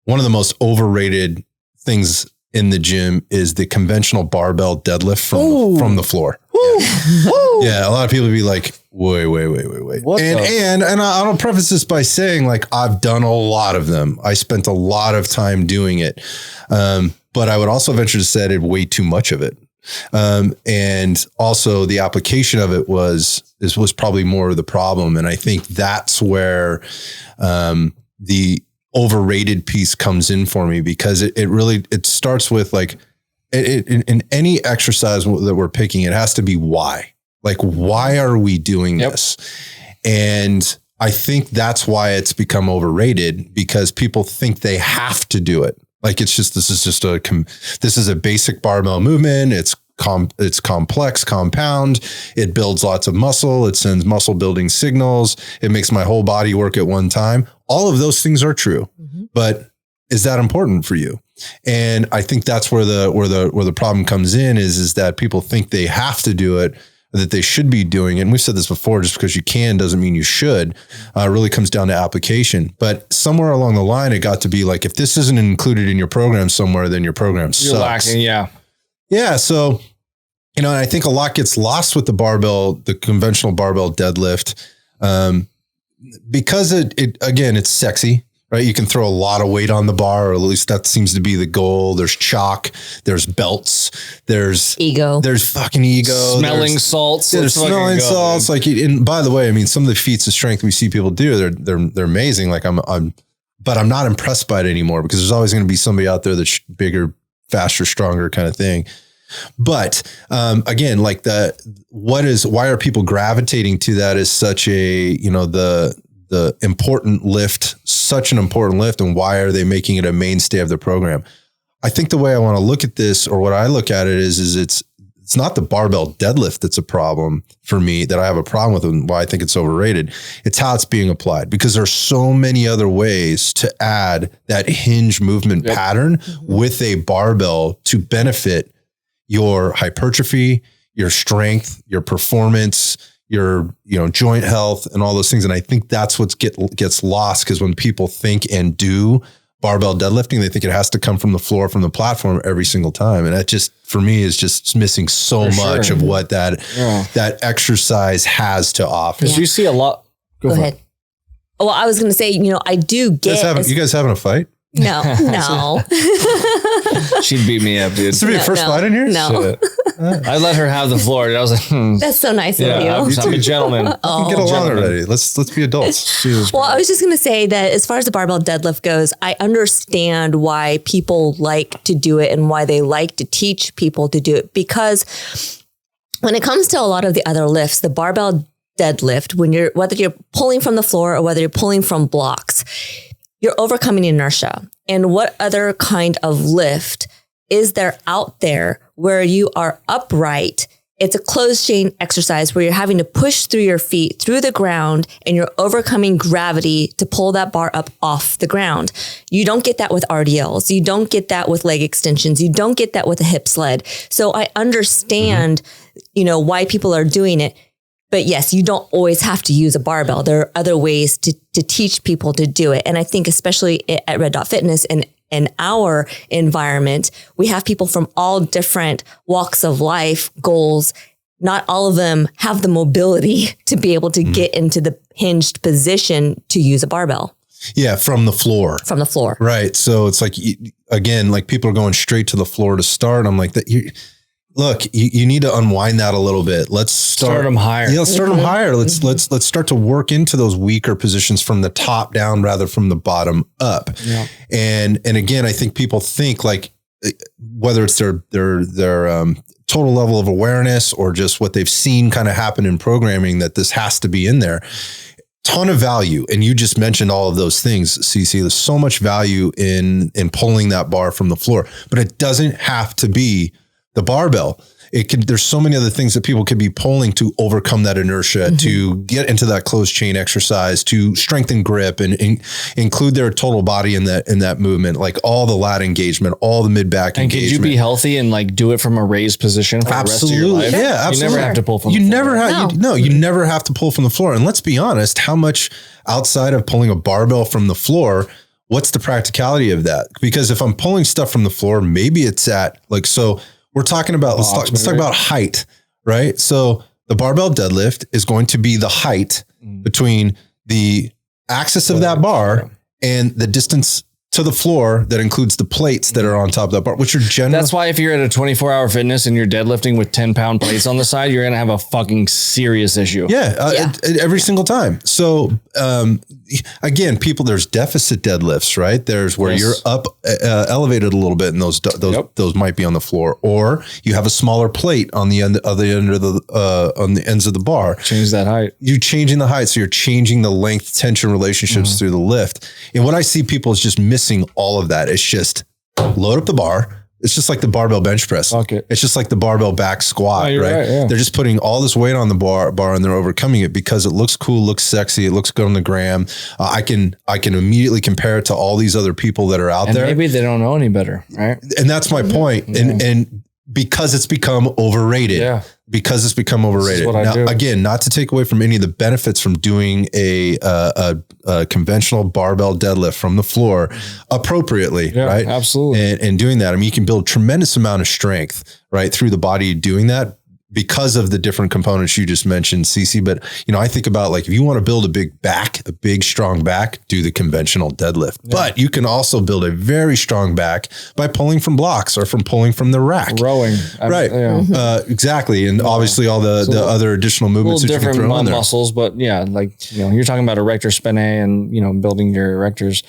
one of the most overrated things in the gym is the conventional barbell deadlift from the floor. Yeah, a lot of people be like, wait. And I'll preface this by saying, like, I've done a lot of them. I spent a lot of time doing it. But I would also venture to say I did way too much of it. And also the application of it was probably more of the problem. And I think that's where the overrated piece comes in for me, because it starts with like, in any exercise that we're picking, it has to be why. Like, why are we doing this? And I think that's why it's become overrated, because people think they have to do it. Like, this is a basic barbell movement. It's complex, compound. It builds lots of muscle. It sends muscle building signals. It makes my whole body work at one time. All of those things are true, but is that important for you? And I think that's where the problem comes in is that people think they have to do it, that they should be doing it. And we've said this before, just because you can doesn't mean you should. It really comes down to application. But somewhere along the line, it got to be like, if this isn't included in your program somewhere, then your program sucks. You're lacking, yeah. Yeah. So, and I think a lot gets lost with the conventional barbell deadlift, because it's sexy. Right. You can throw a lot of weight on the bar, or at least that seems to be the goal. There's chalk, there's belts, there's ego, there's fucking ego, smelling salts. There's smelling salts. Like, and by the way, I mean, some of the feats of strength we see people do, they're amazing. Like but I'm not impressed by it anymore, because there's always going to be somebody out there that's bigger, faster, stronger kind of thing. But again, like why are people gravitating to that as such a, the important lift, such an important lift, and why are they making it a mainstay of the program? I think the way I want to look at this, or what I look at it is it's not the barbell deadlift that's a problem for me, that I have a problem with, and why I think it's overrated. It's how it's being applied, because there's so many other ways to add that hinge movement pattern with a barbell to benefit your hypertrophy, your strength, your performance, your joint health, and all those things. And I think that's what gets lost, because when people think and do barbell deadlifting, they think it has to come from the floor, from the platform every single time. And that just, for me, is just missing so much of what that exercise has to offer. Because you see a lot. Go ahead. Well, I was going to say, I do get. You guys having a fight? No. She'd beat me up, dude. This would be a first fight in here? No. I let her have the floor. I was like, That's so nice of you. I'm a gentleman. Get along already. Let's be adults. Well, I was just going to say that as far as the barbell deadlift goes, I understand why people like to do it and why they like to teach people to do it. Because when it comes to a lot of the other lifts, the barbell deadlift, whether you're pulling from the floor or whether you're pulling from blocks, you're overcoming inertia. And what other kind of lift is there out there where you are upright? It's a closed chain exercise where you're having to push through your feet through the ground, and you're overcoming gravity to pull that bar up off the ground. You don't get that with RDLs. You don't get that with leg extensions. You don't get that with a hip sled. So I understand, why people are doing it. But yes, you don't always have to use a barbell. There are other ways to teach people to do it. And I think especially at Red Dot Fitness and in our environment, we have people from all different walks of life, goals. Not all of them have the mobility to be able to get into the hinged position to use a barbell. Yeah, from the floor. From the floor. Right. So it's like, again, like people are going straight to the floor to start. I'm like, look, you need to unwind that a little bit. Let's start them higher. Yeah, let's start them higher. Let's start to work into those weaker positions from the top down rather from the bottom up. Yeah. And again, I think people think like whether it's their total level of awareness or just what they've seen kind of happen in programming, that this has to be in there. Ton of value. And you just mentioned all of those things, Cece. There's so much value in pulling that bar from the floor, but it doesn't have to be the barbell. There's so many other things that people could be pulling to overcome that inertia, to get into that closed chain exercise, to strengthen grip and include their total body in that movement, like all the lat engagement, all the mid back engagement. And could you be healthy and like do it from a raised position for the rest of your life? Yeah, absolutely. You never have to pull from the floor. You never have to pull from the floor. And let's be honest, how much outside of pulling a barbell from the floor, what's the practicality of that? Because if I'm pulling stuff from the floor, maybe it's at like, so we're talking about, let's talk about height, right? So the barbell deadlift is going to be the height between the axis of that bar and the distance to the floor that includes the plates that are on top of that bar, which are general. That's why if you're at a 24-hour fitness and you're deadlifting with 10-pound plates on the side, you're going to have a fucking serious issue. Every single time. So again, there's deficit deadlifts, right? There's where you're up elevated a little bit, and those might be on the floor, or you have a smaller plate on the end of the on the ends of the bar. Change that height. You're changing the height, so you're changing the length tension relationships through the lift. And what I see people is just missing all of that. It's just load up the bar. It's just like the barbell bench press. It's just like the barbell back squat, right? They're just putting all this weight on the bar and they're overcoming it because it looks cool, looks sexy, it looks good on the gram. I can immediately compare it to all these other people that are out there. Maybe they don't know any better, right? And that's my point. And because it's become overrated. Because it's become overrated. Now, again, not to take away from any of the benefits from doing a conventional barbell deadlift from the floor appropriately, right? Absolutely. And doing that, I mean, you can build tremendous amount of strength, right, through the body doing that because of the different components you just mentioned, Cece. But, I think about like, if you want to build a big, strong back, do the conventional deadlift. But you can also build a very strong back by pulling from blocks or from pulling from the rack. Rowing. Right. Exactly. And obviously all the other additional movements that you can throw in there. Muscles, but you're talking about erector spinae and, building your erectors.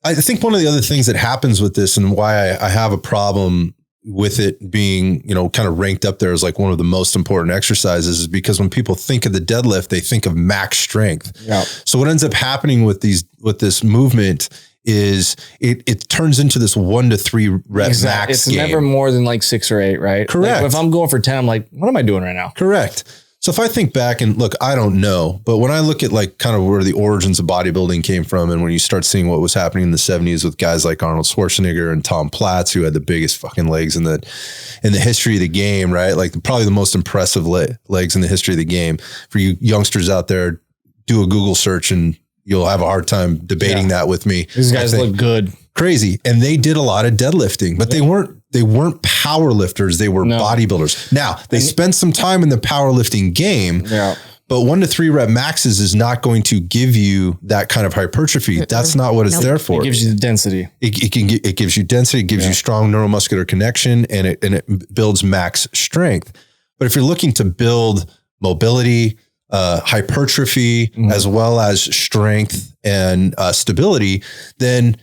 I think one of the other things that happens with this and why I have a problem with it being, kind of ranked up there as like one of the most important exercises is because when people think of the deadlift, they think of max strength. So what ends up happening with this movement is it turns into this 1 to 3 rep max. It's never more than like 6 or 8, right? Correct. Like if I'm going for 10, I'm like, what am I doing right now? Correct. So if I think back and look, I don't know, but when I look at like kind of where the origins of bodybuilding came from, and when you start seeing what was happening in the 70s with guys like Arnold Schwarzenegger and Tom Platz, who had the biggest fucking legs in the history of the game, right? Like probably the most impressive legs in the history of the game. For you youngsters out there, do a Google search and you'll have a hard time debating that with me. These guys look good. Crazy. And they did a lot of deadlifting, but they weren't power lifters. They were bodybuilders. Now they spent some time in the powerlifting game, but 1 to 3 rep maxes is not going to give you that kind of hypertrophy. That's not what it's there for. It gives you the density. It gives you density. It gives you strong neuromuscular connection, and it builds max strength. But if you're looking to build mobility, hypertrophy, as well as strength and stability, then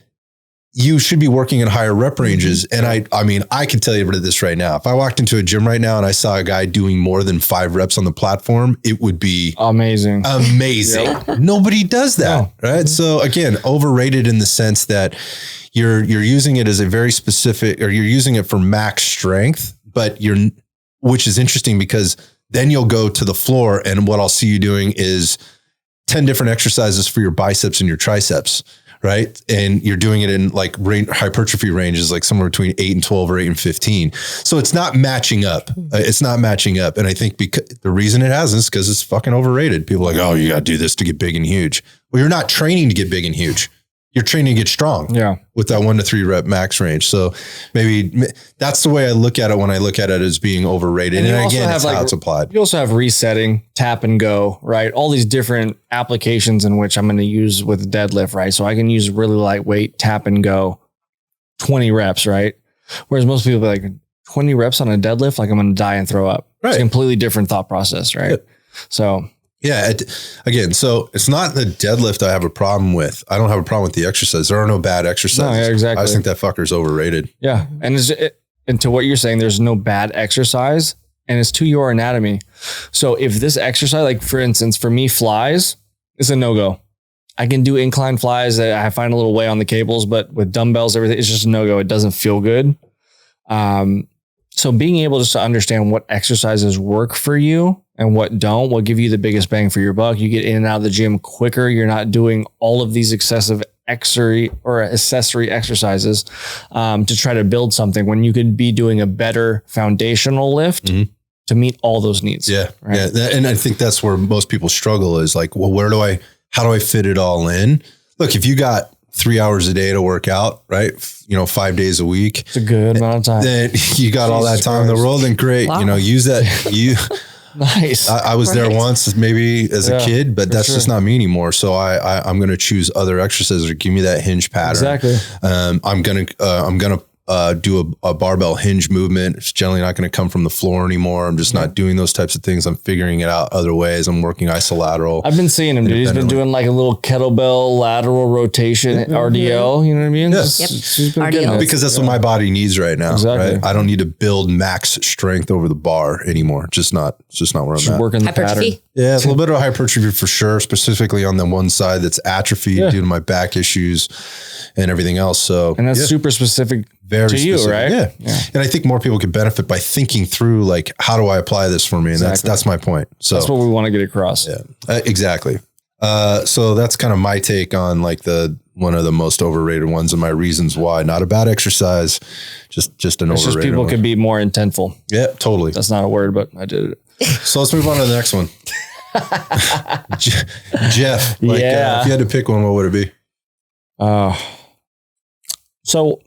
you should be working at higher rep ranges. And I mean, I can tell you this right now. If I walked into a gym right now and I saw a guy doing more than 5 reps on the platform, it would be amazing. Nobody does that. Right. So again, overrated in the sense that you're using it as a very specific, or you're using it for max strength, but which is interesting because then you'll go to the floor and what I'll see you doing is 10 different exercises for your biceps and your triceps. Right. And you're doing it in like hypertrophy ranges, like somewhere between 8 and 12 or 8 and 15. So it's not matching up. It's not matching up. And I think because the reason it hasn't is because it's fucking overrated. People are like, oh, you got to do this to get big and huge. Well, you're not training to get big and huge. You're training to get strong with that 1 to 3 rep max range. So maybe that's the way I look at it when I look at it as being overrated. And again, that's how it's applied. You also have resetting, tap and go, right? All these different applications in which I'm going to use with deadlift, right? So I can use really lightweight, tap and go, 20 reps, right? Whereas most people are like 20 reps on a deadlift, like I'm going to die and throw up. Right. It's a completely different thought process, right? So again, so it's not the deadlift I have a problem with. I don't have a problem with the exercise. There are no bad exercises. Exactly. I just think that fucker's overrated. Yeah. And and to what you're saying, there's no bad exercise and it's to your anatomy. So if this exercise, like for instance, for me, flies is a no-go. I can do incline flies. I find a little way on the cables, but with dumbbells, everything, it's just a no-go. It doesn't feel good. So being able just to understand what exercises work for you and what don't will give you the biggest bang for your buck. You get in and out of the gym quicker. You're not doing all of these excessive accessory exercises to try to build something when you could be doing a better foundational lift to meet all those needs. Yeah. Right? Yeah. And I think that's where most people struggle is like, well, how do I fit it all in? Look, if you got 3 hours a day to work out, right? 5 days a week. It's a good amount of time. Then you got all that time in the world, then great. Wow. Use that. Nice. I was there once maybe as a kid, but that's just not me anymore. So I'm going to choose other exercises or give me that hinge pattern. Exactly. I'm going to do a barbell hinge movement. It's generally not going to come from the floor anymore. I'm just not doing those types of things. I'm figuring it out other ways. I'm working isolateral. I've been seeing him, dude. He's been doing like a little kettlebell lateral rotation, RDL. You know what I mean? Yes. He's been getting it. Because that's what my body needs right now. Exactly. Right? I don't need to build max strength over the bar anymore. Just not where I'm at. Working the Hypertrophy. pattern. Yeah, it's a little bit of hypertrophy for sure, specifically on the one side that's atrophied due to my back issues and everything else. So, and that's super specific very to you, specific. right? Yeah. And I think more people could benefit by thinking through, like, how do I apply this for me? And that's my point. So that's what we want to get across. Yeah, exactly. So that's kind of my take on like one of the most overrated ones and my reasons why. Not a bad exercise, just an overrated just people one. could be more intentful. Yeah, totally. That's not a word, but I did it. So let's move on to the next one. Jeff, if you had to pick one, what would it be? So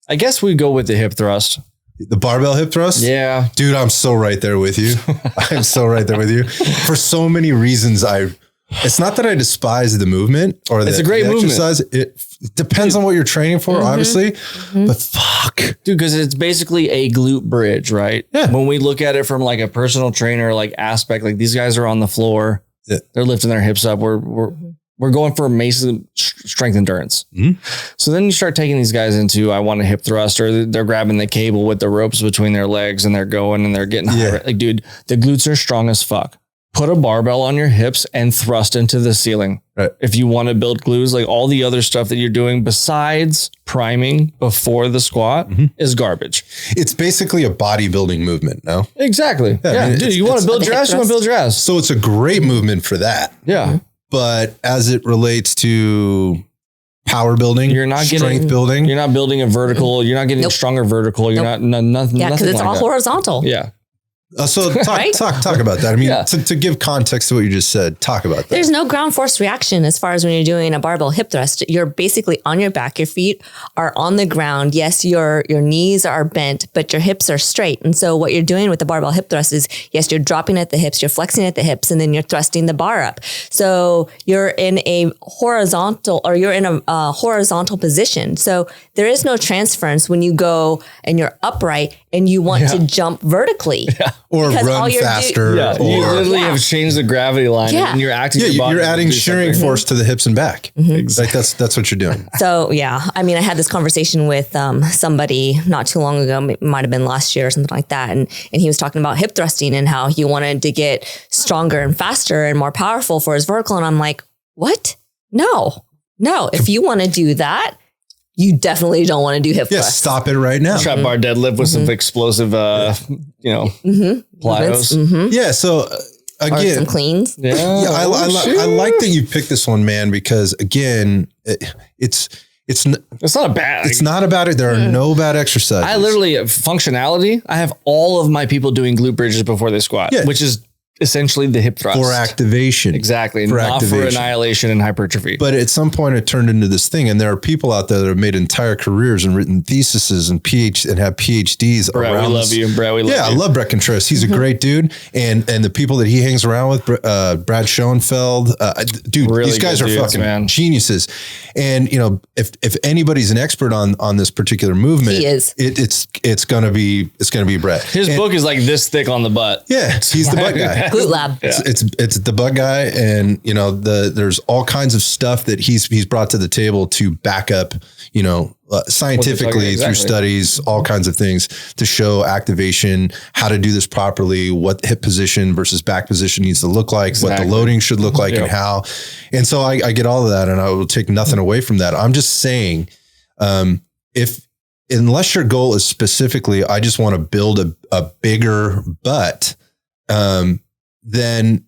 I guess we go with the hip thrust. The barbell hip thrust? Yeah. Dude, I'm so right there with you. I'm so right there with you. For so many reasons, it's not that I despise the movement or it's a great movement. Exercise. It depends on what you're training for, obviously. But fuck. Dude, because it's basically a glute bridge, right? Yeah. When we look at it from like a personal trainer like aspect, like these guys are on the floor, they're lifting their hips up. We're going for amazing strength endurance. So then you start taking these guys into, I want a hip thrust, or they're grabbing the cable with the ropes between their legs and they're going and they're getting high. Like, dude, the glutes are strong as fuck. Put a barbell on your hips and thrust into the ceiling. Right. If you want to build glutes, like all the other stuff that you're doing besides priming before the squat is garbage. It's basically a bodybuilding movement, no? Exactly. Yeah. I mean, dude, you want to build your ass, you want to build your ass. So it's a great movement for that. Yeah. But as it relates to power building, you're not strength building, you're not building a vertical. You're not getting stronger vertical. You're not nothing. Yeah, because it's like all horizontal. Yeah. So talk about that. I mean, to give context to what you just said, talk about that. There's no ground force reaction as far as when you're doing a barbell hip thrust. You're basically on your back. Your feet are on the ground. Yes, your knees are bent, but your hips are straight. And so what you're doing with the barbell hip thrust is, yes, you're dropping at the hips, you're flexing at the hips, and then you're thrusting the bar up. So you're in a horizontal position. So there is no transference when you go and you're upright and you want to jump vertically. Or run faster. You literally have changed the gravity line and you're acting your body. You're adding shearing force to the hips and back. Like that's what you're doing. So I mean, I had this conversation with somebody not too long ago, it might have been last year or something like that. And he was talking about hip thrusting and how he wanted to get stronger and faster and more powerful for his vertical. And I'm like, what? No. If you want to do that, you definitely don't want to do hip thrust. Stop it right now. Trap bar deadlift with some explosive, plyos. Yeah. So again, some cleans. Yeah. I like that you picked this one, man, because again, it's not bad. It's not about it. There are no bad exercises. I literally functionality. I have all of my people doing glute bridges before they squat, which is essentially the hip thrust for activation. Exactly. Not for annihilation and hypertrophy. But at some point it turned into this thing. And there are people out there that have made entire careers and written theses and have PhDs Brett, around. We love you. Brett, we love you. I love Brett Contreras. He's a great dude. And the people that he hangs around with, Brad Schoenfeld, dude, really these guys are fucking geniuses. And if anybody's an expert on this particular movement, he is. It's gonna be Brett. His book is like this thick on the butt. Yeah, he's the butt guy. Glute Lab. It's the butt guy, and there's all kinds of stuff that he's brought to the table to back up, scientifically through studies, all kinds of things to show activation, how to do this properly, what hip position versus back position needs to look like, what the loading should look like, and how. And so I get all of that, and I will take nothing away from that. I'm just saying, unless your goal is specifically, I just want to build a bigger butt, then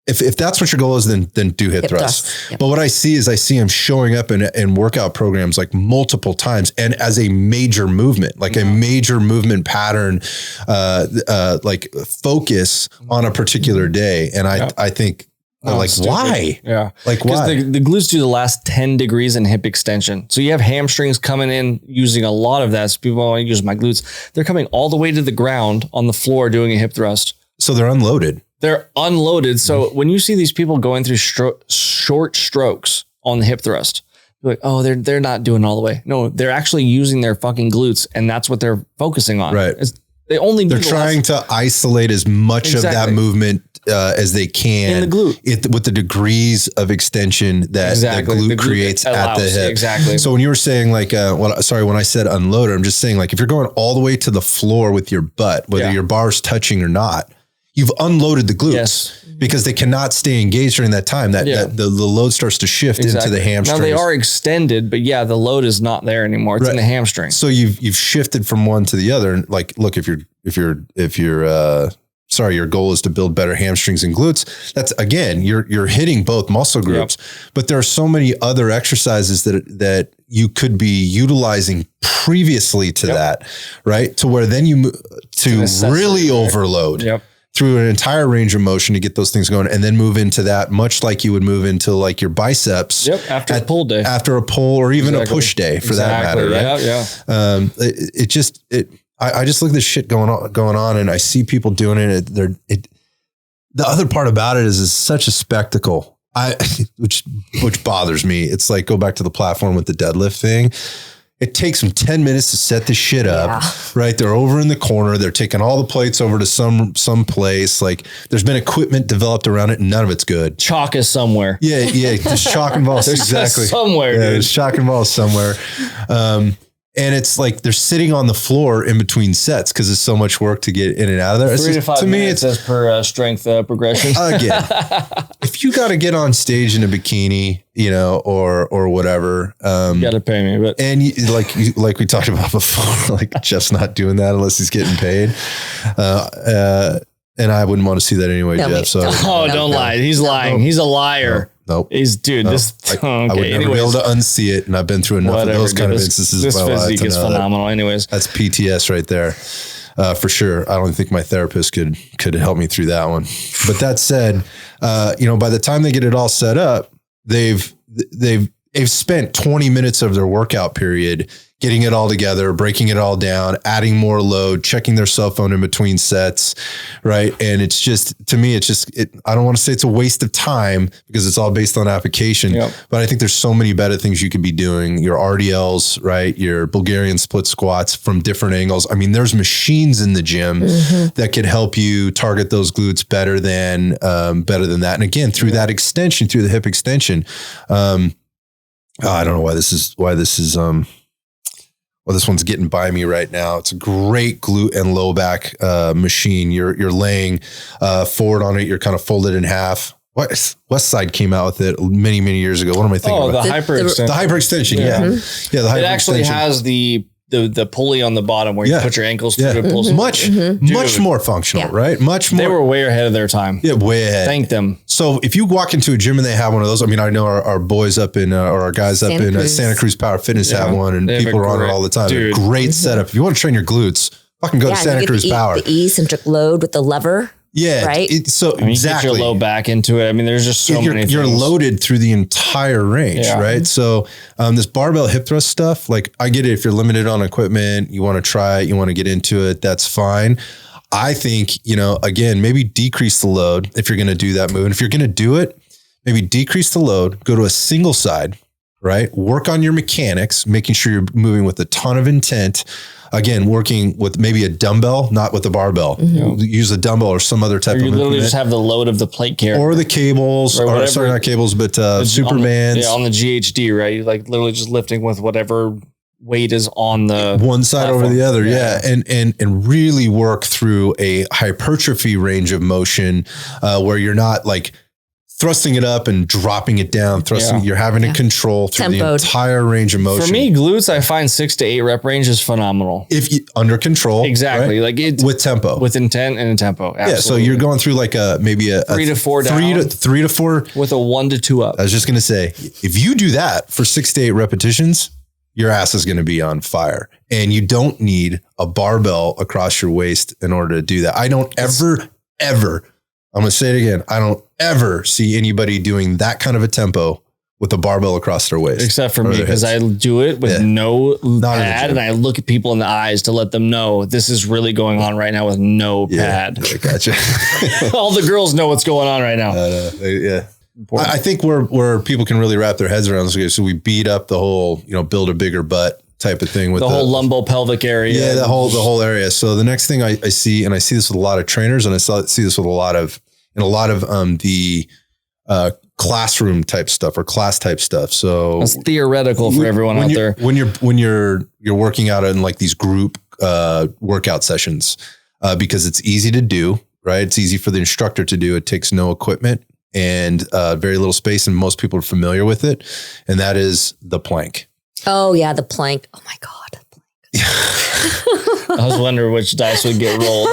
if that's what your goal is, then do hip thrust. Yep. But what I see him showing up in workout programs like multiple times and as a major movement, like a major movement pattern, like focus on a particular day. And I think Like, why? Yeah. Like, why? Because the glutes do the last 10 degrees in hip extension. So you have hamstrings coming in using a lot of that. So people want to use my glutes. They're coming all the way to the ground on the floor doing a hip thrust. So they're unloaded. They're unloaded. So when you see these people going through short strokes on the hip thrust, you're like, oh, they're not doing all the way. No, they're actually using their fucking glutes, and that's what they're focusing on. Right. They're trying to isolate as much of that movement as they can in the glute with the degrees of extension that the glute creates at the hip. Exactly. So when you were saying like, when I said unloaded, I'm just saying like, if you're going all the way to the floor with your butt, whether your bar's touching or not, you've unloaded the glutes because they cannot stay engaged during that time. That the load starts to shift into the hamstrings. Now they are extended, but the load is not there anymore. It's in the hamstring. So you've shifted from one to the other. And like, look, if your goal is to build better hamstrings and glutes, that's again, you're hitting both muscle groups, but there are so many other exercises that you could be utilizing previously to that, right? To where then you move to really overload through an entire range of motion to get those things going, and then move into that, much like you would move into like your biceps after a pull day, after a pull, or even a push day for that matter, right? I just look at this shit going on, and I see people doing it. The other part about it is such a spectacle, which bothers me. It's like, go back to the platform with the deadlift thing. It takes them 10 minutes to set this shit up, right? They're over in the corner. They're taking all the plates over to some place. Like, there's been equipment developed around it, and none of it's good. Chalk is somewhere. Yeah. There's chalk and balls. Exactly. Somewhere. Yeah, there's chalk and balls somewhere. And it's like they're sitting on the floor in between sets because it's so much work to get in and out of there. 3 to 5 minutes as per strength progression. Again, if you got to get on stage in a bikini, or whatever, you got to pay me. But like we talked about before, like Jeff's not doing that unless he's getting paid. And I wouldn't want to see that anyway, Jeff. So don't lie. He's lying. He's a liar. Nope. He's I would never be able to unsee it, and I've been through enough of those kind of instances. This physique is phenomenal. Anyways, that's PTS right there, for sure. I don't think my therapist could help me through that one. But that said, by the time they get it all set up, they've spent 20 minutes of their workout period getting it all together, breaking it all down, adding more load, checking their cell phone in between sets, right? And it's just, to me, I don't want to say it's a waste of time because it's all based on application, but I think there's so many better things you could be doing. Your RDLs, right? Your Bulgarian split squats from different angles. I mean, there's machines in the gym that could help you target those glutes better than that. And again, through that extension, through the hip extension, I don't know why this is, this one's getting by me right now. It's a great glute and low back machine. You're laying forward on it. You're kind of folded in half. West Side came out with it many, many years ago. What am I thinking about? The hyperextension. The hyperextension. Yeah. Mm-hmm. Yeah. The hyperextension. It actually has the pulley on the bottom where you put your ankles through to pull. Much more functional, right? Much more. They were way ahead of their time. Yeah, way ahead. Thank them. So if you walk into a gym and they have one of those, I mean, I know our boys up in, or our guys up in Santa Cruz Power Fitness have one, and people are on it all the time. Dude. Great setup. If you want to train your glutes, fucking go to Santa Cruz Power. The eccentric load with the lever. Yeah. Right. Exactly. You get your low back into it. I mean, there's just so many things. You're loaded through the entire range, right? So this barbell hip thrust stuff, like, I get it. If you're limited on equipment, you want to try it, you want to get into it, that's fine. I think, again, maybe decrease the load if you're going to do that move. And if you're going to do it, maybe decrease the load, go to a single side, right? Work on your mechanics, making sure you're moving with a ton of intent. Again, working with maybe a dumbbell, not with a barbell. Use a dumbbell or some other type of implement. You literally just have the load of the plate carrier. Or the cables, or sorry, not cables, but Supermans. On the GHD, right? You're like literally just lifting with whatever weight is on the one side platform. Over the other. Yeah. And really work through a hypertrophy range of motion where you're not like thrusting it up and dropping it down, you're having to control through the entire range of motion. For me, glutes, I find 6 to 8 rep range is phenomenal. If you under control. Exactly. Right? Like it with tempo, with intent and tempo. Absolutely. Yeah. So you're going through like maybe a 3 to 4 down, 3 to 4 with a 1 to 2 up. I was just going to say, if you do that for 6 to 8 repetitions, your ass is going to be on fire, and you don't need a barbell across your waist in order to do that. I don't ever I'm going to say it again. I don't ever see anybody doing that kind of a tempo with a barbell across their waist. Except for me, because I do it with no pad, and I look at people in the eyes to let them know this is really going on right now with no pad. Yeah, gotcha. All the girls know what's going on right now. I think where people can really wrap their heads around this. So we beat up the whole, build a bigger butt type of thing with the whole lumbopelvic area. Yeah, the whole area. So the next thing I see, and I see this with a lot of trainers, and I see this with a lot of the classroom type stuff or class type stuff. So that's theoretical for everyone out there. When you're working out in like these group workout sessions, because it's easy to do, right? It's easy for the instructor to do. It takes no equipment and very little space, and most people are familiar with it. And that is the plank. Oh yeah, the plank. Oh my God. I was wondering which dice would get rolled.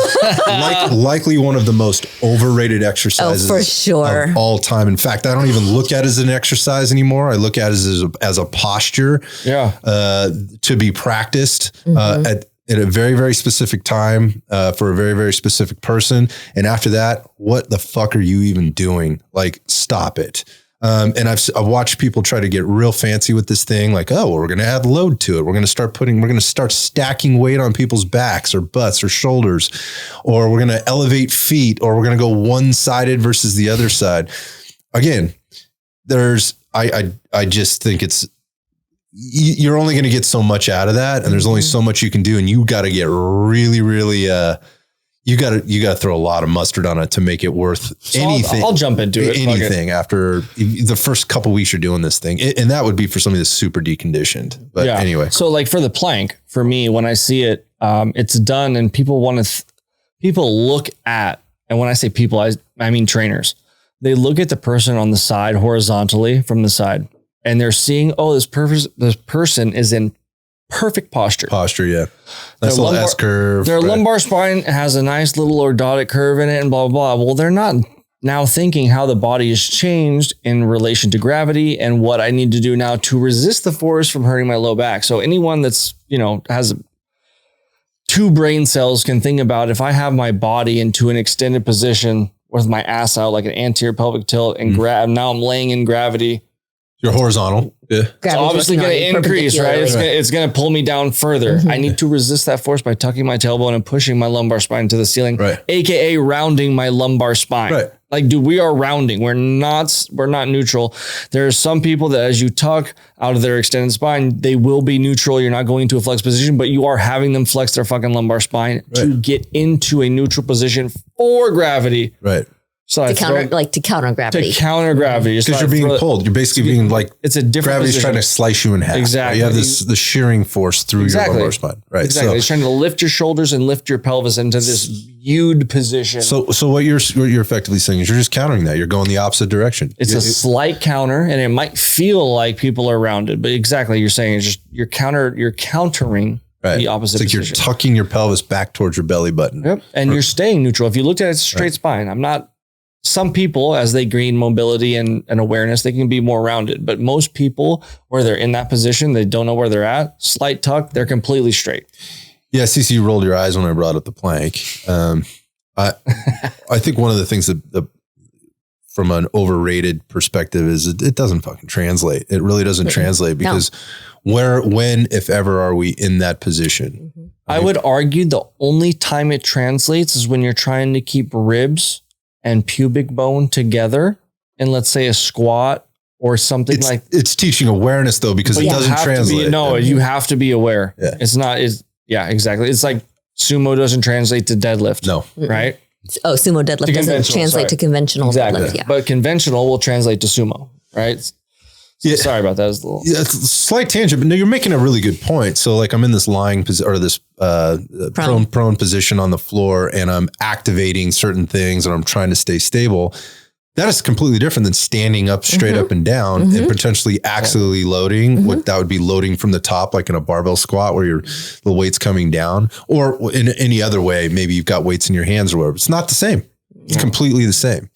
Likely one of the most overrated exercises for sure. Of all time. In fact, I don't even look at it as an exercise anymore. I look at it as a posture to be practiced at a very, very specific time for a very, very specific person. And after that, what the fuck are you even doing? Like, stop it. And I've watched people try to get real fancy with this thing. Like, oh, well, we're going to add load to it. We're going to start stacking weight on people's backs or butts or shoulders, or we're going to elevate feet, or we're going to go one-sided versus the other side. Again, I just think you're only going to get so much out of that. And there's only so much you can do. And you got to get really, really, you got to throw a lot of mustard on it to make it worth anything. I'll jump into it. Anything after the first couple weeks you're doing this thing. And that would be for somebody that's super deconditioned. But anyway. So like for the plank, for me, when I see it, it's done and people people look at, and when I say people, I mean trainers, they look at the person on the side horizontally from the side, and they're seeing, oh, this person is in perfect posture. Yeah. Nice little S curve. Their lumbar spine has a nice little lordotic curve in it and blah, blah, blah. Well, they're not now thinking how the body has changed in relation to gravity and what I need to do now to resist the force from hurting my low back. So anyone that's, has 2 brain cells can think about, if I have my body into an extended position with my ass out like an anterior pelvic tilt and now I'm laying in gravity. You're horizontal. Yeah. It's obviously going to increase, right? It's going to pull me down further. I need to resist that force by tucking my tailbone and pushing my lumbar spine to the ceiling, AKA rounding my lumbar spine. Right. Like, dude, we are rounding. We're not neutral. There are some people that as you tuck out of their extended spine, they will be neutral. You're not going into a flex position, but you are having them flex their fucking lumbar spine to get into a neutral position for gravity. Right. So to counter gravity. To counter gravity. Because you're being pulled. You're basically being like, it's a different gravity's position. Trying to slice you in half. Exactly. Right? You have the shearing force through your lumbar spine. Right. Exactly. It's trying to lift your shoulders and lift your pelvis into this viewed position. So what you're effectively saying is you're just countering that. You're going the opposite direction. It's a slight counter, and it might feel like people are rounded, but exactly you're saying is just you're countering the opposite position. You're tucking your pelvis back towards your belly button. Yep. And you're staying neutral. If you looked at it, it's a straight spine. Some people, as they gain mobility and awareness, they can be more rounded. But most people, where they're in that position, they don't know where they're at. Slight tuck, they're completely straight. Yeah, Cece, you rolled your eyes when I brought up the plank. I think one of the things that from an overrated perspective is it doesn't fucking translate. It really doesn't translate because when, if ever, are we in that position? Mm-hmm. I would argue the only time it translates is when you're trying to keep ribs and pubic bone together in, let's say, a squat or something it's teaching awareness though, because it doesn't translate. You have to be aware. Yeah. Exactly. It's like sumo doesn't translate to deadlift. No. Right. Oh, sumo deadlift doesn't translate to conventional deadlift. Yeah. But conventional will translate to sumo. Right. So sorry about that. It's a slight tangent, but no, you're making a really good point. So like I'm in this lying position or this prone position on the floor, and I'm activating certain things and I'm trying to stay stable. That is completely different than standing up straight up and down and potentially axially loading. What that would be loading from the top, like in a barbell squat where the weight's coming down, or in any other way. Maybe you've got weights in your hands or whatever. It's not the same. It's completely the same.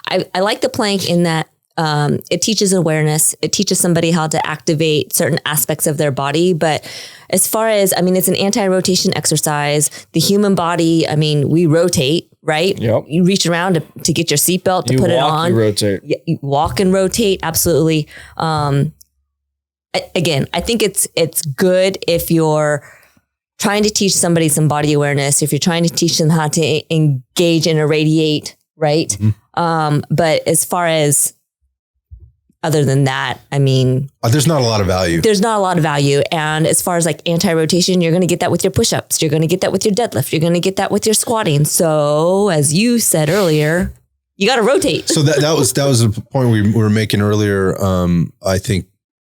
I like the plank in that it teaches awareness. It teaches somebody how to activate certain aspects of their body. But as far as, it's an anti-rotation exercise. The human body, we rotate, right? Yep. You reach around to get your seatbelt to put it on. You rotate. You walk and rotate. Absolutely. Again, I think it's good if you're trying to teach somebody some body awareness, if you're trying to teach them how to engage and irradiate, right? Mm-hmm. But as far as other than that, I mean, there's not a lot of value. There's not a lot of value. And as far as like anti-rotation, you're going to get that with your push-ups. You're going to get that with your deadlift. You're going to get that with your squatting. So as you said earlier, you got to rotate. So that was a point we were making earlier. I think,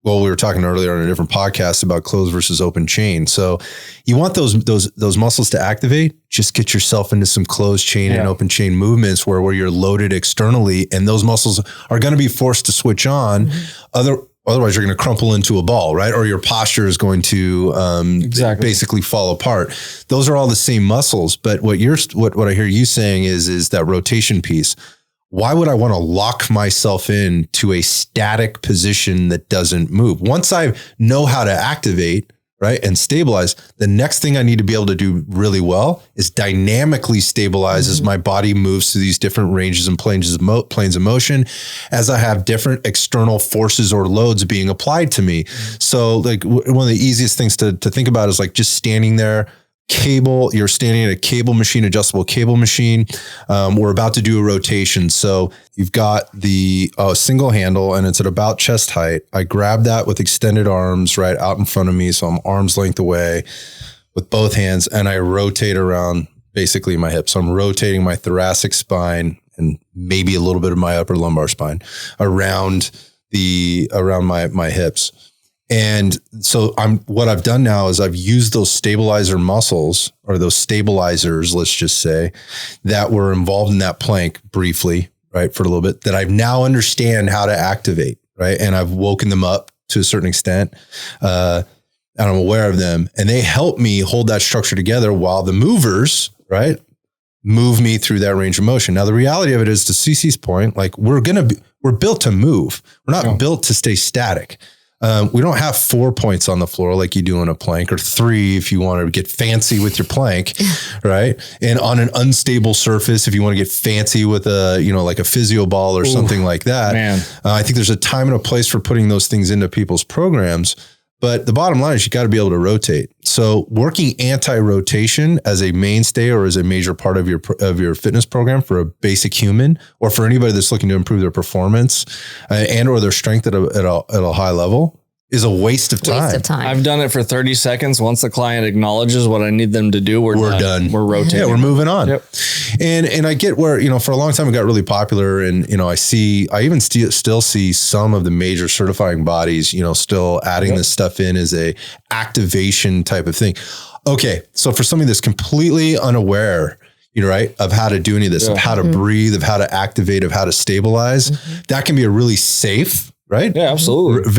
well, we were talking earlier on a different podcast about closed versus open chain. So you want those muscles to activate, just get yourself into some closed chain and open chain movements where you're loaded externally, and those muscles are going to be forced to switch on. Mm-hmm. Otherwise you're going to crumple into a ball, right? Or your posture is going to basically fall apart. Those are all the same muscles. But what I hear you saying is that rotation piece. Why would I want to lock myself in to a static position that doesn't move? Once I know how to activate, right, and stabilize, the next thing I need to be able to do really well is dynamically stabilize as my body moves through these different ranges and planes of motion, as I have different external forces or loads being applied to me. So like one of the easiest things to think about is like just standing there. You're standing at a cable machine, adjustable cable machine. We're about to do a rotation. So you've got the single handle and it's at about chest height. I grab that with extended arms right out in front of me. So I'm arm's length away with both hands, and I rotate around basically my hips. So I'm rotating my thoracic spine and maybe a little bit of my upper lumbar spine around my hips. And so what I've done now is I've used those stabilizer muscles, or those stabilizers, let's just say, that were involved in that plank briefly, right, for a little bit, that I now understand how to activate, right? And I've woken them up to a certain extent, and I'm aware of them, and they help me hold that structure together while the movers, right, move me through that range of motion. Now, the reality of it is, to Cece's point, like we're built to move. We're not built to stay static. We don't have 4 points on the floor like you do in a plank, or 3 if you want to get fancy with your plank, right? And on an unstable surface, if you want to get fancy with like a physio ball or something like that. Man. I think there's a time and a place for putting those things into people's programs. But the bottom line is you got to be able to rotate. So working anti-rotation as a mainstay or as a major part of your fitness program for a basic human, or for anybody that's looking to improve their performance and or their strength at a high level, is a waste of time. I've done it for 30 seconds. Once the client acknowledges what I need them to do, we're done. We're rotating. Yeah, we're moving on. Yep. And I get where, for a long time it got really popular, and, I even still see some of the major certifying bodies, still adding this stuff in as a activation type of thing. Okay. So for somebody that's completely unaware, right, of how to do any of this, of how to breathe, of how to activate, of how to stabilize, that can be a really safe, right? Yeah, absolutely.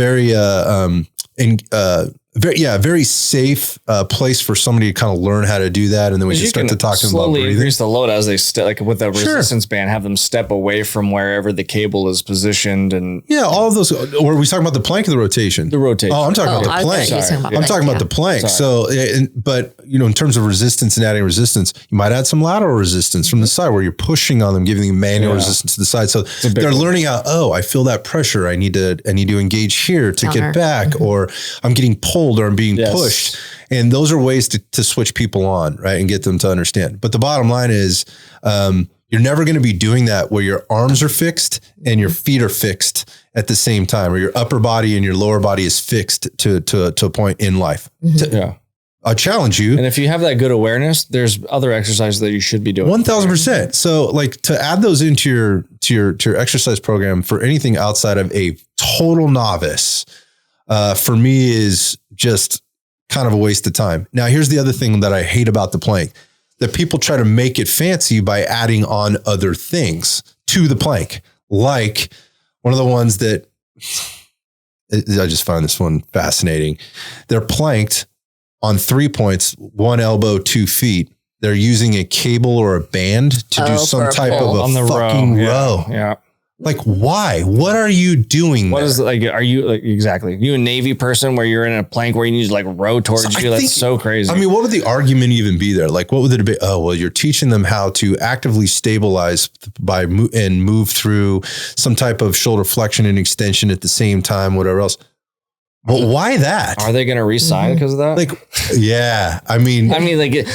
Very, very safe place for somebody to kind of learn how to do that. And then we can start to talk to them about breathing. Increase the load as they like with the resistance band, have them step away from wherever the cable is positioned. And all of those, or are we talking about the plank or the rotation? The rotation. Oh, I'm talking about the plank. I'm talking about the plank. So, but in terms of resistance and adding resistance, you might add some lateral resistance from the side where you're pushing on them, giving them manual resistance to the side. So they're learning how, I feel that pressure. I need to engage here to get back, or I'm getting pulled, or I'm being pushed. And those are ways to switch people on, right? And get them to understand. But the bottom line is, you're never going to be doing that where your arms are fixed and your feet are fixed at the same time, or your upper body and your lower body is fixed to a point in life. I'll challenge you. And if you have that good awareness, there's other exercises that you should be doing. 1000%. So like to add those into your exercise program for anything outside of a total novice, for me is just kind of a waste of time. Now, here's the other thing that I hate about the plank, that people try to make it fancy by adding on other things to the plank. Like one of the ones that I just find this one fascinating. They're planked on 3 points, 1 elbow, 2 feet. They're using a cable or a band to do some type of a fucking row. Yeah. Like, why? What are you doing? What is like? Are you like exactly? You a Navy person where you're in a plank where you need to like row towards you? That's so crazy. I mean, what would the argument even be there? Like, what would the debate? Oh, well, you're teaching them how to actively stabilize by and move through some type of shoulder flexion and extension at the same time, whatever else. But why that? Are they going to resign because of that? Like, yeah, I mean, like,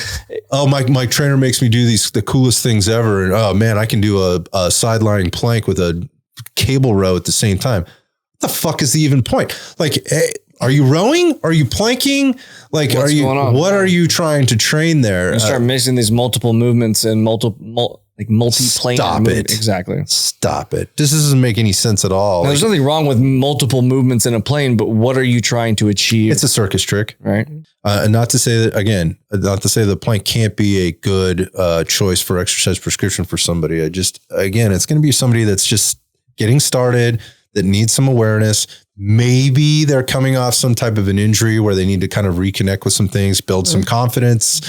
oh, my trainer makes me do the coolest things ever. And oh man, I can do a side-lying plank with a cable row at the same time. What the fuck is the even point? Like, hey, are you rowing? Are you planking? Like, what's going on? What are you trying to train there? You start mixing these multiple movements and multi-plane. Stop it. Exactly. Stop it. This doesn't make any sense at all. Now, there's nothing wrong with multiple movements in a plane, but what are you trying to achieve? It's a circus trick. Right. And not to say that, again, not to say the plank can't be a good choice for exercise prescription for somebody. Again, it's going to be somebody that's just getting started, that needs some awareness. Maybe they're coming off some type of an injury where they need to kind of reconnect with some things, build some confidence,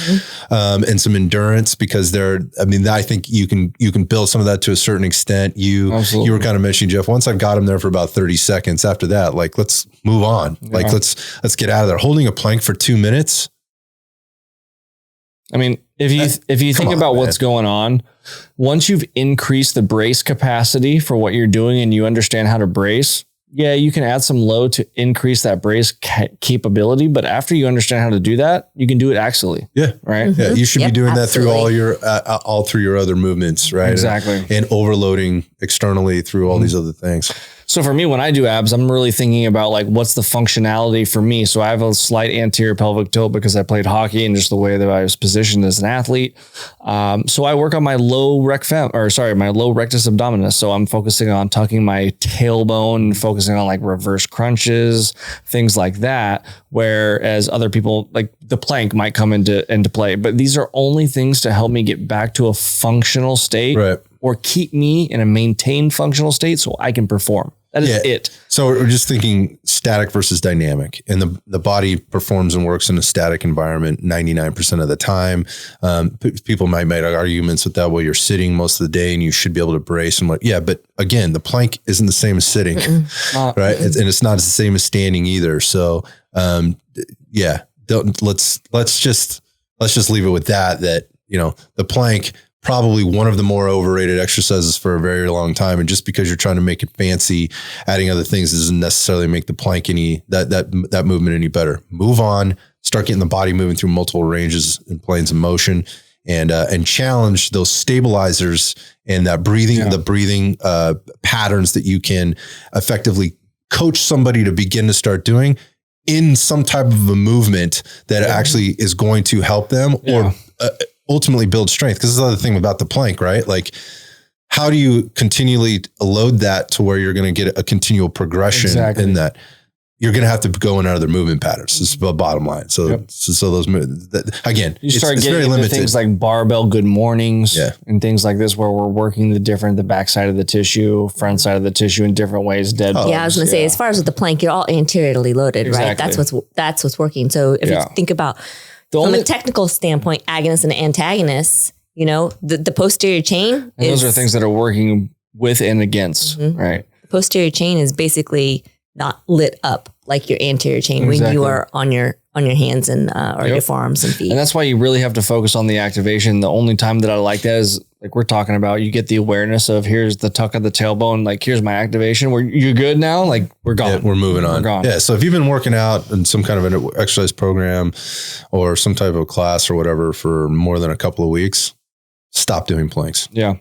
and some endurance, because I think you can build some of that to a certain extent. You were kind of mentioning, Jeff, once I've got them there for about 30 seconds after that, like, let's move on. Yeah. Like, let's get out of there. Holding a plank for 2 minutes. I mean, if you think about what's going on, once you've increased the brace capacity for what you're doing and you understand how to brace, yeah, you can add some load to increase that brace capability. But after you understand how to do that, you can do it axially. Yeah. Right. Yeah. You should be doing that through all through your other movements. Right. Exactly. And overloading externally through all these other things. So for me, when I do abs, I'm really thinking about like, what's the functionality for me? So I have a slight anterior pelvic tilt because I played hockey and just the way that I was positioned as an athlete. So I work on my low rectus abdominis. So I'm focusing on tucking my tailbone, focusing on like reverse crunches, things like that. Whereas other people, like the plank might come into play, but these are only things to help me get back to a functional state. Right. Or keep me in a maintained functional state so I can perform. That is it. So we're just thinking static versus dynamic, and the body performs and works in a static environment 99% of the time. People might make arguments with that. Well, you're sitting most of the day and you should be able to brace and but again, the plank isn't the same as sitting, right? And it's not the same as standing either. So let's just leave it with that, the plank, probably one of the more overrated exercises for a very long time. And just because you're trying to make it fancy, adding other things doesn't necessarily make the plank that movement any better. Move on, start getting the body moving through multiple ranges and planes of motion, and challenge those stabilizers and that breathing, the breathing patterns that you can effectively coach somebody to begin to start doing in some type of a movement that actually is going to help them or ultimately build strength. Because this is the other thing about the plank, right? Like, how do you continually load that to where you're going to get a continual progression in that? You're going to have to go in other movement patterns. This is the bottom line. So those movements, again, you start getting very limited. Things like barbell good mornings and things like this, where we're working the back side of the tissue, front side of the tissue in different ways. Dead. Yeah, I was going to say, as far as with the plank, you're all anteriorly loaded, right? That's what's working. So if you think about from a technical standpoint, agonist and antagonist, the posterior chain. And those are things that are working with and against, right? The posterior chain is basically not lit up like your anterior chain when you are on your hands and or your forearms and feet. And that's why you really have to focus on the activation. The only time that I like that is like we're talking about, you get the awareness of here's the tuck of the tailbone, like here's my activation. You're good now, like we're gone. Yeah, we're moving on. Yeah. So if you've been working out in some kind of an exercise program or some type of class or whatever for more than a couple of weeks, stop doing planks. Yeah.